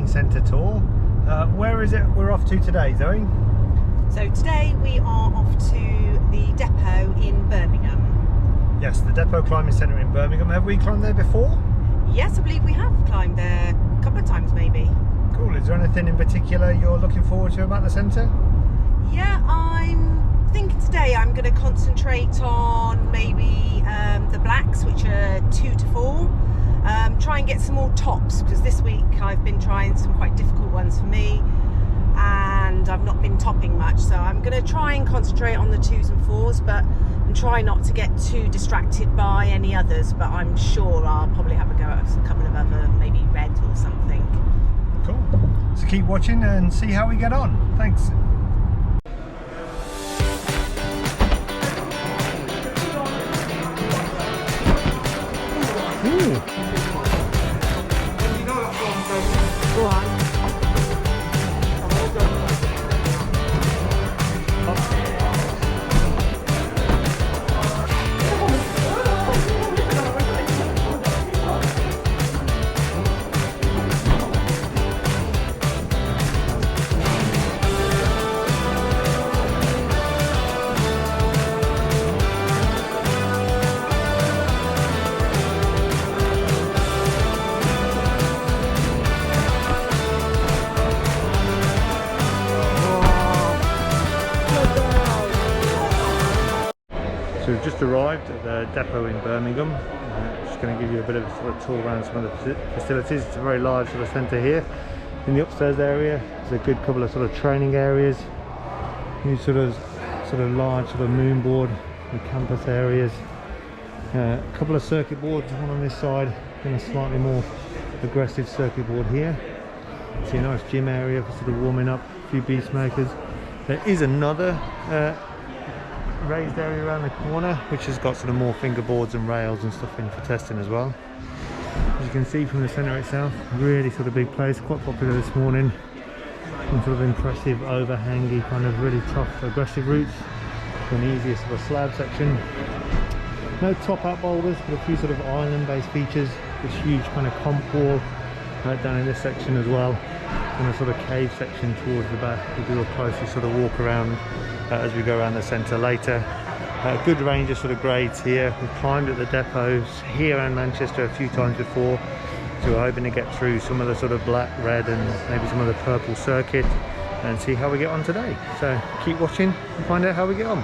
Bouldering Center tour. Where is it we're off to today, Zoe? So today we are off to the depot in Birmingham. Yes, the Depot Climbing Centre in Birmingham. Have we climbed there before? Yes, I believe we have climbed there a couple of times maybe. Cool. Is there anything in particular you're looking forward to about the centre? Yeah, I'm thinking today I'm going to concentrate on maybe the blacks, which are 2 to 4. Try and get some more tops, because this week I've been trying some quite difficult ones for me and I've not been topping much, so I'm going to try and concentrate on the 2s and 4s, and try not to get too distracted by any others, but I'm sure I'll probably have a go at a couple of other, maybe red or something. Cool. So keep watching and see how we get on. Thanks. Go on. So we've just arrived at the depot in Birmingham. Just going to give you a bit of a sort of tour around some of the facilities. It's a very large sort of centre here. In the upstairs area, there's a good couple of sort of training areas. New sort of large sort of moon board and campus areas. A couple of circuit boards, one on this side and a slightly more aggressive circuit board here. See a nice gym area for sort of warming up, a few beast makers. There is another raised area around the corner which has got sort of more fingerboards and rails and stuff in for testing as well. As you can see from the centre itself, really sort of big place, quite popular this morning. Some sort of impressive overhangy, kind of really tough aggressive routes. An easier sort of slab section. No top out boulders, but a few sort of island based features. This huge kind of comp wall right down in this section as well. And a sort of cave section towards the back. We'll do a closer sort of walk around as we go around the centre later. Good range of sort of grades here. We've climbed at the depots here and Manchester a few times before, so we're hoping to get through some of the sort of black, red and maybe some of the purple circuit and see how we get on today. So keep watching and find out how we get on.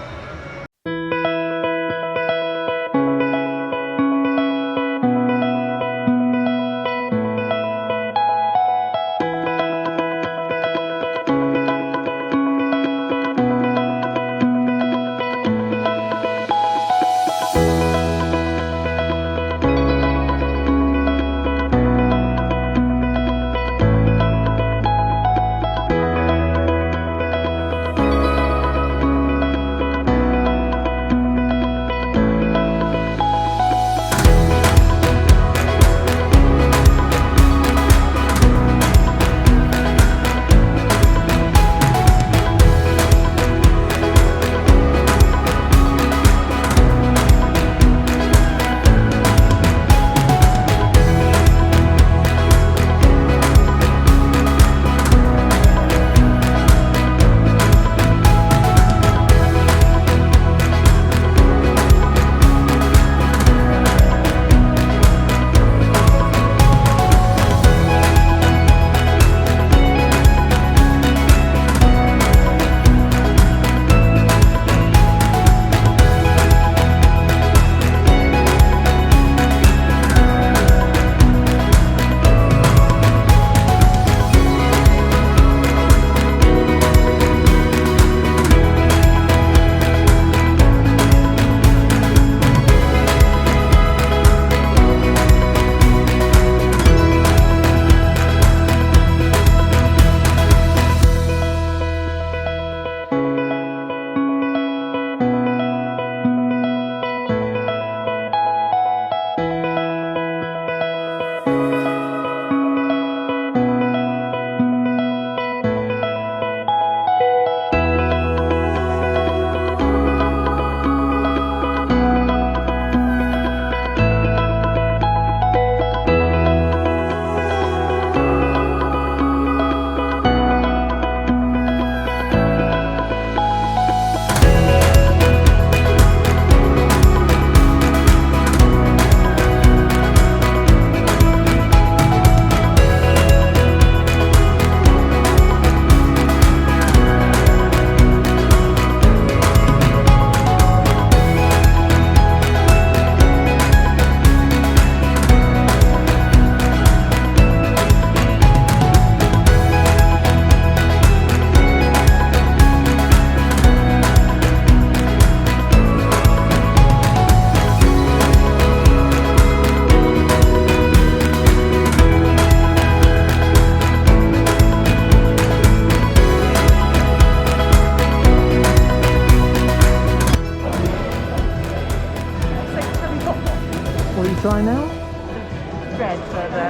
try now? Red for the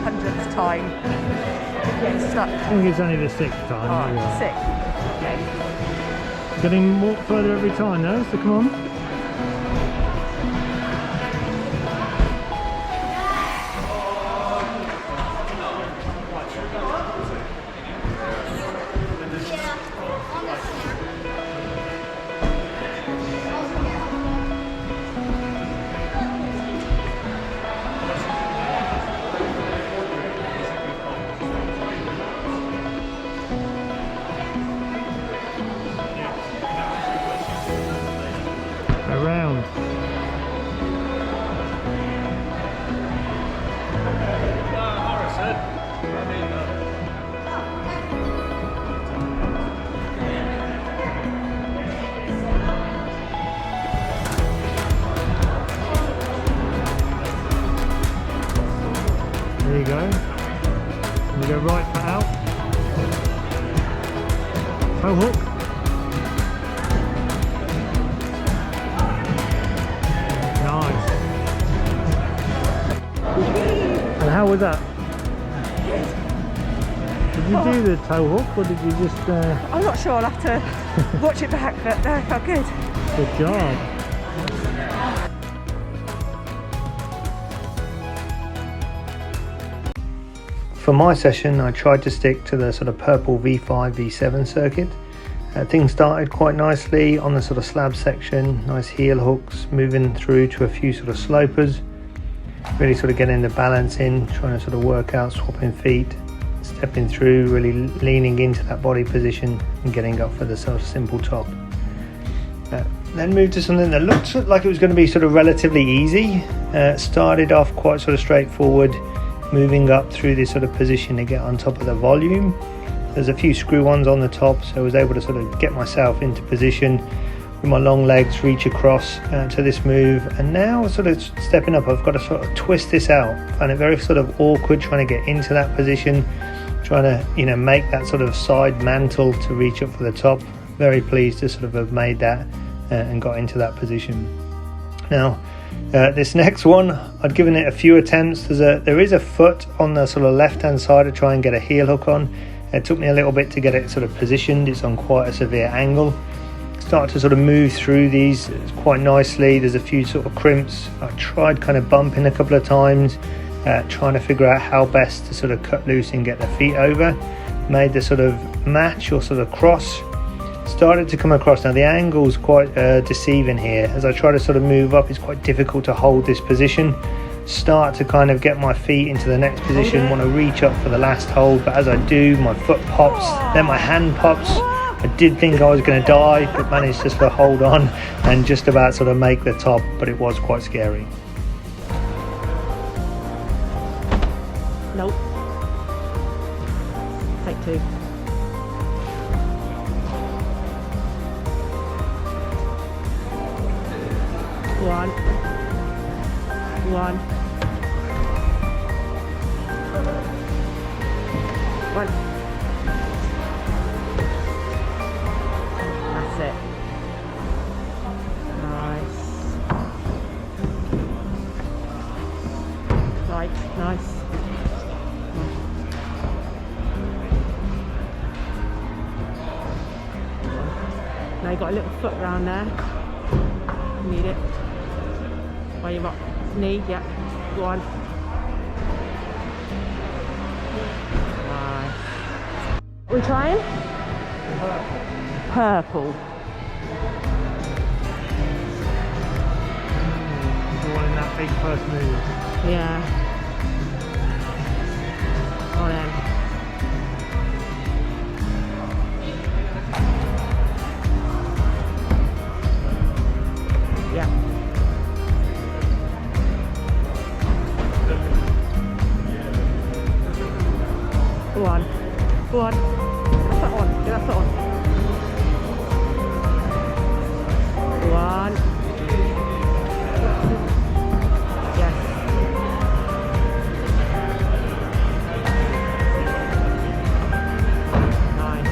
100th time. Getting stuck. I think it's only the 6th time. Oh, 6. Okay. Getting more further every time now, so come on. Around. There you go. We go right foot out. Toe hook. Nice. And how was that? Did you do the toe hook or did you just... I'm not sure, I'll have to watch it back, but no, it felt good. Good job. For my session, I tried to stick to the sort of purple V5, V7 circuit. Things started quite nicely on the sort of slab section, nice heel hooks, moving through to a few sort of slopers, really sort of getting the balance in, trying to sort of work out swapping feet, stepping through, really leaning into that body position and getting up for the sort of simple top. Then moved to something that looked like it was going to be sort of relatively easy. Started off quite sort of straightforward, moving up through this sort of position to get on top of the volume. There's a few screw-ons on the top, so I was able to sort of get myself into position with my long legs, reach across to this move, and now sort of stepping up, I've got to sort of twist this out. I find it very sort of awkward trying to get into that position, trying to, you know, make that sort of side mantle to reach up for the top. Very pleased to sort of have made that and got into that position. Now, this next one, I'd given it a few attempts. There is a foot on the sort of left-hand side to try and get a heel hook on. It took me a little bit to get it sort of positioned. It's on quite a severe angle. Start to sort of move through these quite nicely. There's a few sort of crimps. I tried kind of bumping a couple of times, trying to figure out how best to sort of cut loose and get the feet over. Made the sort of match or sort of cross. Started to come across. Now the angle's quite deceiving here. As I try to sort of move up, it's quite difficult to hold this position. Start to kind of get my feet into the next position, want to reach up for the last hold, but as I do, my foot pops, then my hand pops. I did think I was going to die, but managed to sort of hold on and just about sort of make the top, but it was quite scary. Nope. Take 2. One. One. That's it. Nice. Right, nice. Now you got a little foot round there. Need it. Where you got knee, yeah. Go on. Nice. Are we trying? Purple. The one in that big first move. Yeah. On in. Yeah. Go on. Go on. Get that on. Get that on. Go on. Yes. Nice.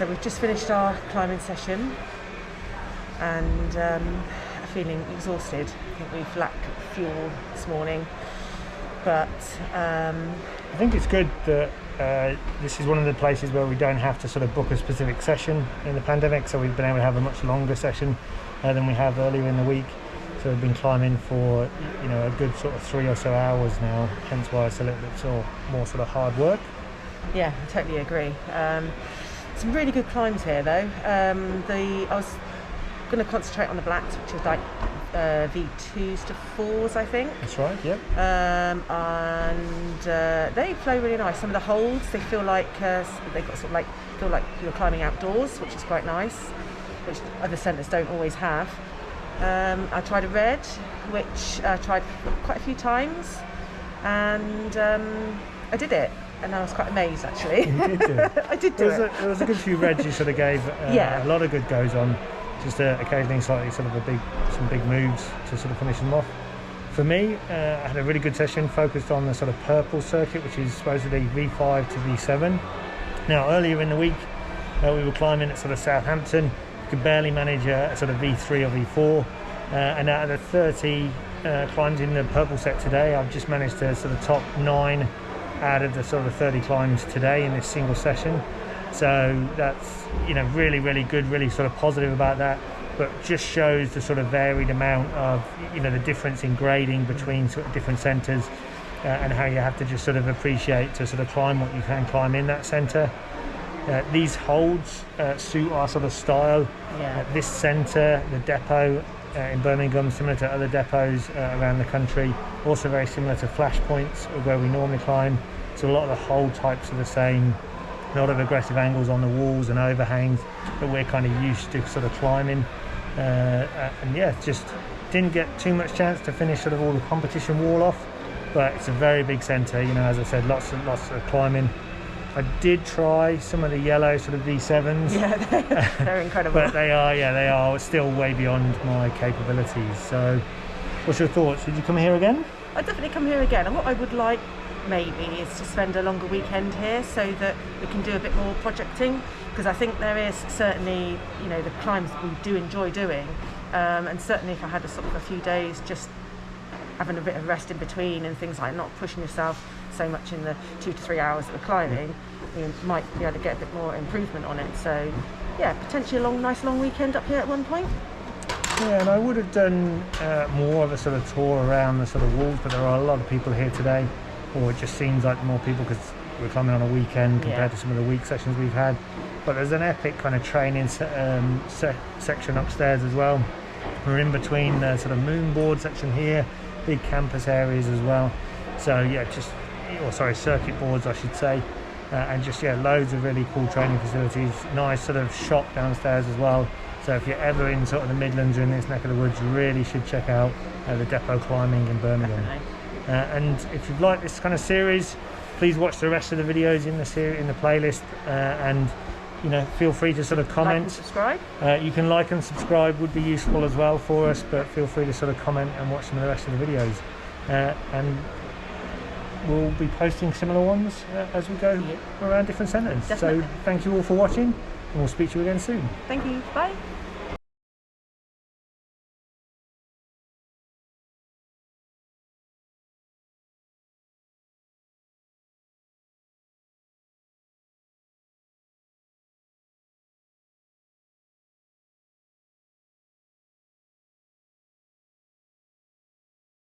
So we've just finished our climbing session and feeling exhausted. I think we've lacked fuel this morning, but I think it's good that this is one of the places where we don't have to sort of book a specific session in the pandemic, so we've been able to have a much longer session than we have earlier in the week. So we've been climbing for a good sort of 3 or so hours now, hence why it's a little bit more sort of hard work. Yeah, I totally agree. Some really good climbs here though. I was going to concentrate on the blacks, which is like V2s to 4s, I think. That's right, yep. And they flow really nice. Some of the holds, they feel like they've got feel like you're climbing outdoors, which is quite nice, which other centres don't always have. I tried a red, which I tried quite a few times, and I did it, and I was quite amazed actually. You did do it. I did do it. There was a good few reds you sort of gave a lot of good goes on, just occasionally slightly sort of some big moves to sort of finish them off. For me, I had a really good session focused on the sort of purple circuit, which is supposedly V5 to V7. Now earlier in the week we were climbing at sort of Southampton. Could barely manage a sort of V3 or V4, and out of the 30 climbs in the purple set today, I've just managed to sort of top 9 out of the sort of 30 climbs today in this single session. So that's really, really good, really sort of positive about that, but just shows the sort of varied amount of the difference in grading between sort of different centres, and how you have to just sort of appreciate to sort of climb what you can climb in that centre. These holds suit our sort of style. This centre, the depot in Birmingham, similar to other depots around the country, also very similar to flash points where we normally climb. So a lot of the hold types are the same, a lot of aggressive angles on the walls and overhangs that we're kind of used to sort of climbing. And yeah, just didn't get too much chance to finish sort of all the competition wall off, but it's a very big centre, as I said, lots of climbing. I did try some of the yellow sort of V7s. Yeah, they're incredible. But they are still way beyond my capabilities. So what's your thoughts? Would you come here again? I'd definitely come here again. And what I would like maybe is to spend a longer weekend here so that we can do a bit more projecting, because I think there is certainly, the climbs we do enjoy doing. And certainly if I had a few days just having a bit of rest in between and things like not pushing yourself so much in the 2 to 3 hours that we're climbing, you might be able to get a bit more improvement on it. So yeah, potentially a nice long weekend up here at one point. Yeah, and I would have done more of a sort of tour around the sort of walls, but there are a lot of people here today, or it just seems like more people because we're climbing on a weekend compared to some of the week sessions we've had. But there's an epic kind of training section upstairs as well. We're in between the sort of moon board section here, big campus areas as well. So yeah, circuit boards I should say, and just loads of really cool training facilities. Nice sort of shop downstairs as well. So if you're ever in sort of the Midlands or in this neck of the woods, you really should check out the depot climbing in Birmingham. And if you've liked this kind of series, please watch the rest of the videos in the playlist, and feel free to sort of comment. Like and subscribe. You can like and subscribe, would be useful as well for us, but feel free to sort of comment and watch some of the rest of the videos. And we'll be posting similar ones as we go around different centres. So thank you all for watching, and we'll speak to you again soon. Thank you. Bye.